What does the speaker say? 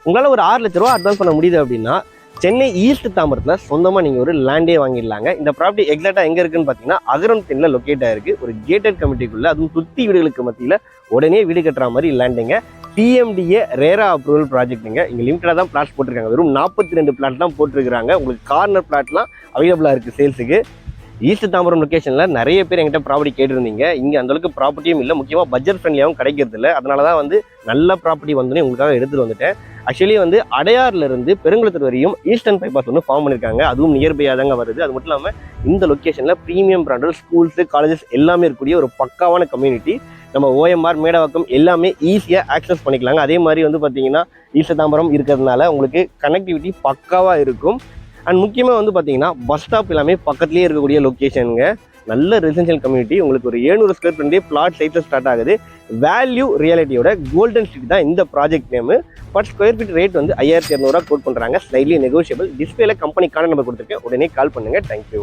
உங்களால் ஒரு 6 லட்ச ரூபா அட்வான்ஸ் பண்ண முடியுது அப்படின்னா சென்னை ஈஸ்ட் தாம்பரத்தில் சொந்தமாக நீங்கள் ஒரு லேண்டே வாங்கிடலாங்க. இந்த ப்ராப்பர்ட்டி எக்ஸாக்டாக எங்கே இருக்குன்னு பார்த்தீங்கன்னா அகரம்10ல் லொக்கேட் ஆயிருக்கு. ஒரு கேட்டட் கமிட்டிக்குள்ளே, அதுவும் சுற்றி வீடுகளுக்கு மத்தியில் உடனே வீடு கட்டுற மாதிரி லேண்டுங்க. டிஎம்டிஏ ரேரா அப்ரூவல் ப்ராஜெக்ட்டுங்க. இங்கே லிமிட்டடாக தான் பிளாட்ஸ் போட்டிருக்காங்க. வெறும் 42 பிளாட் தான் போட்டிருக்கிறாங்க. உங்களுக்கு கார்னர் பிளாட்லாம் அவைலபிளாக இருக்குது சேல்ஸுக்கு. ஈஸ்ட் தாம்பரம் லொக்கேஷனில் நிறைய பேர் என்கிட்ட ப்ராப்பர்ட்டி கேட்டிருந்தீங்க. இங்கே அந்தளவுக்கு ப்ராப்பர்ட்டியும் இல்லை, முக்கியமாக பட்ஜெட் ஃப்ரெண்ட்லியாகவும் கிடைக்கிறது இல்லை. அதனால தான் நல்ல ப்ராப்பர்ட்டி வந்தோன்னே உங்களுக்காக எடுத்துகிட்டு வந்துட்டேன். ஆக்சுவலி அடையார்லேருந்து பெருங்குளத்தூர் வரையும் ஈஸ்டர்ன் பைபாஸ் ஃபார்ம் பண்ணியிருக்காங்க. அதுவும் நியர்பையாக தாங்க வருது. அது மட்டும் இல்லாமல் இந்த லொக்கேஷனில் ப்ரீமியம் பிராண்டட் ஸ்கூல்ஸு, காலேஜஸ் எல்லாமே இருக்கக்கூடிய ஒரு பக்காவான கம்யூனிட்டி. நம்ம ஓஎம்ஆர், மேடவாக்கம் எல்லாமே ஈஸியாக ஆக்சஸ் பண்ணிக்கலாங்க. அதே மாதிரி பார்த்தீங்கன்னா ஈஸ்ட் தாம்பரம் இருக்கிறதுனால உங்களுக்கு கனெக்டிவிட்டி பக்காவாக இருக்கும். அண்ட் முக்கியமாக பார்த்தீங்கன்னா பஸ் ஸ்டாப் எல்லாமே பக்கத்துலேயே இருக்கக்கூடிய லொக்கேஷனுங்க. நல்ல ரெசிடென்ஷியல் கம்யூனிட்டி. உங்களுக்கு ஒரு 700 ஸ்கொயர் ஃபீட்லேயே பிளாட் சைட்டில் ஸ்டார்ட் ஆகுது. வேல்யூ ரியாலிட்டியோட கோல்டன் ஸ்ட்ரீட் தான் இந்த project name. Per square feet rate 5200 quote பண்ணுறாங்க. Slightly negotiable. டிஸ்பிளேல கம்பெனி கார்டு நம்பர் கொடுத்துருக்கேன். உடனே கால் பண்ணுங்கள். தேங்க்யூ.